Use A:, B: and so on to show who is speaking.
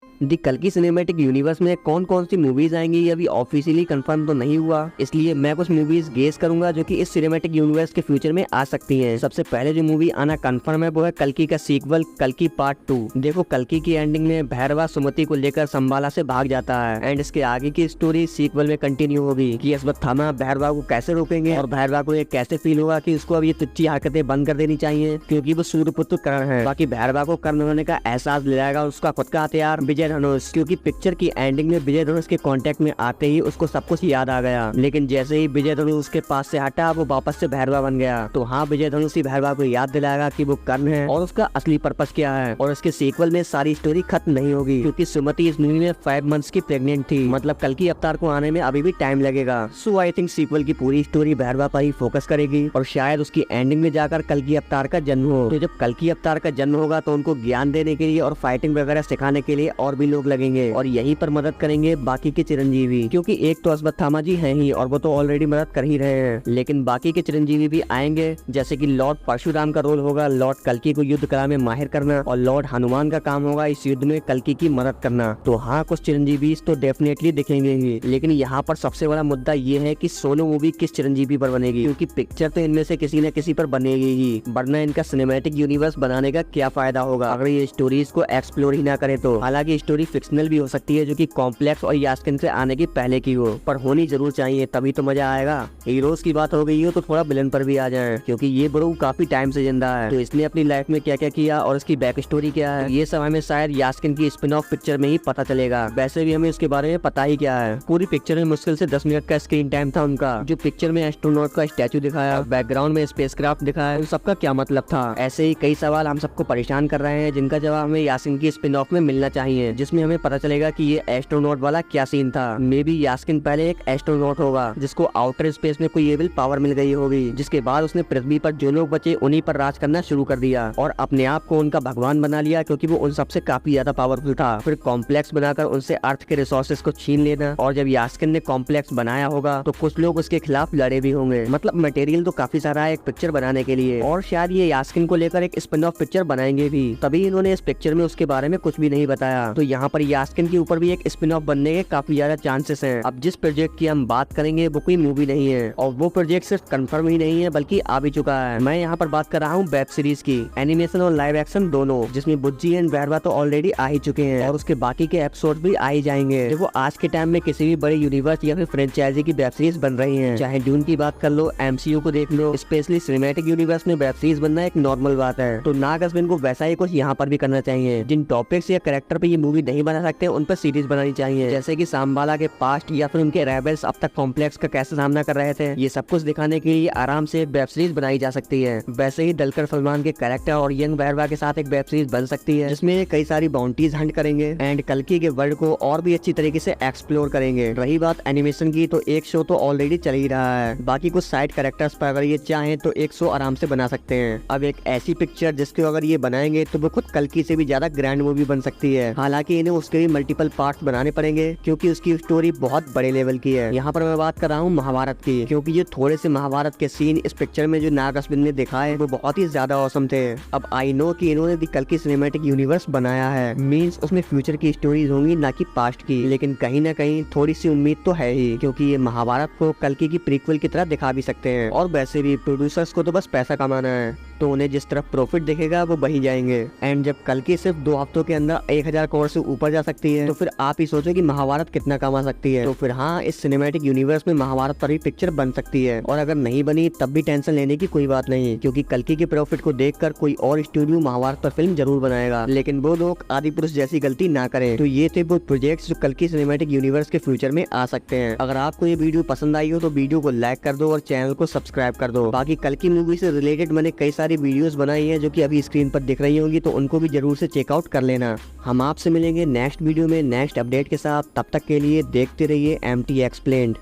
A: दी कल्कि cinematic universe में कौन कौन सी मूवीज आएंगी ये अभी ऑफिशियली कंफर्म तो नहीं हुआ, इसलिए मैं कुछ मूवीज गेस करूंगा जो कि इस सिनेमैटिक यूनिवर्स के फ्यूचर में आ सकती हैं। सबसे पहले जो मूवी आना कंफर्म है वो है कल्कि का सीक्वल कल्कि पार्ट 2। देखो कल्कि की एंडिंग में भैरवा सुमति को लेकर संबाला से भाग जाता है एंड इसके आगे की स्टोरी सीक्वल में कंटिन्यू होगी कि अश्वत्थामा भैरवा को कैसे रोकेंगे और भैरवा को ये कैसे फील होगा कि उसको अब ये तुच्छी हरकतें बंद कर देनी चाहिए क्योंकि वो सूर्यपुत्र कर्ण है। बाकी भैरवा को कर्ण होने का एहसास दिलाएगा उसका खुद का हथियार विजय धनुष, क्योंकि पिक्चर की एंडिंग में विजय धनुष के कांटेक्ट में आते ही उसको सब कुछ याद आ गया, लेकिन जैसे ही विजय धनुष उसके पास से हटा वो वापस से भैरवा बन गया। तो हाँ, विजय धनुष ही भैरवा को याद दिलाएगा कि वो कर्ण है और उसका असली पर्पस क्या है। और इसके सीक्वल में सारी स्टोरी खत्म नहीं होगी क्योंकि सुमति इस मूवी में 5 मंथ्स की प्रेग्नेंट थी, मतलब कल्कि अवतार को आने में अभी भी टाइम लगेगा। सो आई थिंक सीक्वल की पूरी स्टोरी भैरवा पर ही फोकस करेगी और शायद उसकी एंडिंग में जाकर कल्कि अवतार का जन्म हो। तो जब कल्कि अवतार का जन्म होगा तो उनको ज्ञान देने के लिए और फाइटिंग वगैरह सिखाने के लिए और भी लोग लगेंगे और यहीं पर मदद करेंगे बाकी के चिरंजीवी, क्योंकि एक तो अश्वत्थामा जी हैं ही और वो तो ऑलरेडी मदद कर ही रहे हैं, लेकिन बाकी के चिरंजीवी भी आएंगे। जैसे कि लॉर्ड परशुराम का रोल होगा लॉर्ड कल्कि को युद्ध कला में माहिर करना और लॉर्ड हनुमान का काम होगा इस युद्ध में कल्कि की मदद करना। तो हाँ, कुछ चिरंजीवी तो डेफिनेटली दिखेंगे ही, लेकिन यहाँ पर सबसे बड़ा मुद्दा ये है कि सोलो मूवी किस चिरंजीवी पर बनेगी, क्योंकि पिक्चर तो इनमें से किसी न किसी पर बनेगी ही, वरना इनका सिनेमैटिक यूनिवर्स बनाने का क्या फायदा होगा अगर ये स्टोरीज को एक्सप्लोर ही ना करे तो। हालांकि स्टोरी फिक्शनल भी हो सकती है जो कि कॉम्प्लेक्स और यास्किन से आने की पहले की हो, पर होनी जरूर चाहिए, तभी तो मजा आएगा। हीरोज की बात हो गई हो तो थोड़ा विलन पर भी आ जाए, क्योंकि ये ब्रो काफी टाइम से जिंदा है, तो इसने अपनी लाइफ में क्या क्या किया और इसकी बैक स्टोरी क्या है ये सब हमें शायद यास्किन की स्पिन ऑफ पिक्चर में ही पता चलेगा। वैसे भी हमें उसके बारे में पता ही क्या है। पूरी पिक्चर में मुश्किल से 10 मिनट का स्क्रीन टाइम था उनका। जो पिक्चर में एस्ट्रोनॉट का स्टैचू दिखाया, बैकग्राउंड में स्पेसक्राफ्ट दिखाया, उन सबका क्या मतलब था। ऐसे ही कई सवाल हम सबको परेशान कर रहे हैं जिनका जवाब हमें यास्किन की स्पिन ऑफ में मिलना चाहिए, जिसमें हमें पता चलेगा कि ये एस्ट्रोनॉट वाला क्या सीन था। मे बी यास्किन पहले एक एस्ट्रोनॉट होगा जिसको आउटर स्पेस में कोई एविल पावर मिल गई होगी, जिसके बाद उसने पृथ्वी पर जो लोग बचे उन्हीं पर राज करना शुरू कर दिया और अपने आप को उनका भगवान बना लिया, क्योंकि वो उन सबसे काफी ज्यादा पावरफुल था। फिर कॉम्प्लेक्स बनाकर उनसे अर्थ के रिसोर्सेज को छीन लेना, और जब यास्किन ने कॉम्प्लेक्स बनाया होगा तो कुछ लोग उसके खिलाफ लड़े भी होंगे। मतलब मटेरियल तो काफी सारा है एक पिक्चर बनाने के लिए, और शायद ये यास्किन को लेकर एक स्पिन ऑफ पिक्चर बनाएंगे भी, तभी इन्होंने इस पिक्चर में उसके बारे में कुछ भी नहीं बताया। तो यहाँ पर यास्किन के ऊपर भी एक स्पिन ऑफ बनने के काफी ज्यादा चांसेस हैं। अब जिस प्रोजेक्ट की हम बात करेंगे वो कोई मूवी नहीं है, और वो प्रोजेक्ट सिर्फ कंफर्म ही नहीं है बल्कि आ भी चुका है। मैं यहाँ पर बात कर रहा हूँ वेब सीरीज की, एनिमेशन और लाइव एक्शन दोनों, जिसमें बुज्जी एंड भैरवा तो ऑलरेडी आ ही चुके हैं और उसके बाकी के एपिसोड भी आ ही जाएंगे। देखो आज के टाइम में किसी भी बड़े यूनिवर्स या फिर फ्रेंचाइजी की वेब सीरीज बन रही है, चाहे ड्यून की बात कर लो, MCU को देख लो, स्पेशली सिनेमैटिक यूनिवर्स में वेब सीरीज बनना एक नॉर्मल बात है। तो नाग अश्विन को वैसा ही कुछ यहाँ पर भी करना चाहिए। जिन टॉपिक्स या कैरेक्टर पे ये मूवी नहीं बना सकते उन पर सीरीज बनानी चाहिए, जैसे कि सांबाला के पास्ट या फिर उनके रेबल्स अब तक कॉम्प्लेक्स का कैसे सामना कर रहे थे, ये सब कुछ दिखाने के लिए आराम से वेब सीरीज बनाई जा सकती है। वैसे ही दलकर सलमान के कैरेक्टर और यंग भैरवा के साथ एक वेब सीरीज बन सकती है जिसमें कई सारी बाउंटीज हंट करेंगे एंड कल्कि के वर्ल्ड को और भी अच्छी तरीके से एक्सप्लोर करेंगे। रही बात एनिमेशन की, तो एक शो तो ऑलरेडी चल ही रहा है, बाकी कुछ साइड कैरेक्टर्स पर अगर ये चाहें तो एक शो आराम से बना सकते हैं। अब एक ऐसी पिक्चर जिसको अगर ये बनाएंगे तो वो खुद कल्कि से भी ज्यादा ग्रैंड मूवी बन सकती है। हालांकि इन्हें उसके भी मल्टीपल पार्ट्स बनाने पड़ेंगे क्योंकि उसकी स्टोरी बहुत बड़े लेवल की है। यहाँ पर मैं बात कर रहा हूँ महाभारत की, क्योंकि ये थोड़े से महाभारत के सीन इस पिक्चर में जो नाग अश्विन ने दिखाए वो बहुत ही ज्यादा औसम थे। अब आई नो कि इन्होंने दी कल्कि सिनेमैटिक यूनिवर्स बनाया है, मींस उसमें फ्यूचर की स्टोरीज होंगी ना कि पास्ट की, लेकिन कहीं ना कहीं थोड़ी सी उम्मीद तो है ही, क्योंकि ये महाभारत को कल्कि की प्रीक्वल की तरह दिखा भी सकते हैं। और वैसे भी प्रोड्यूसर्स को तो बस पैसा कमाना है, तो उन्हें जिस तरफ प्रॉफिट दिखेगा वो वही जाएंगे। एंड जब कल्कि सिर्फ 2 हफ्तों के अंदर 1000 करोड़ से ऊपर जा सकती है तो फिर आप ही सोचो कि महाभारत कितना कमा सकती है। तो फिर हाँ, इस सिनेमैटिक यूनिवर्स में महाभारत पर भी पिक्चर बन सकती है, और अगर नहीं बनी तब भी टेंशन लेने की कोई बात नहीं, क्योंकि कल्कि के प्रॉफिट को देखकर कोई और स्टूडियो महाभारत पर फिल्म जरूर बनाएगा, लेकिन वो लोग आदि पुरुष जैसी गलती ना करें। तो ये थे वो प्रोजेक्ट्स जो कल्कि सिनेमैटिक यूनिवर्स के फ्यूचर में आ सकते हैं। अगर आपको ये वीडियो पसंद आई हो तो वीडियो को लाइक कर दो और चैनल को सब्सक्राइब कर दो। बाकी कल्कि मूवी से रिलेटेड मैंने कई सारी वीडियोस बनाई है जो कि अभी स्क्रीन पर दिख रही होंगी, तो उनको भी जरूर से चेकआउट कर लेना। हम आपसे मिलेंगे नेक्स्ट वीडियो में नेक्स्ट अपडेट के साथ, तब तक के लिए देखते रहिए MT एक्सप्लेन्ड।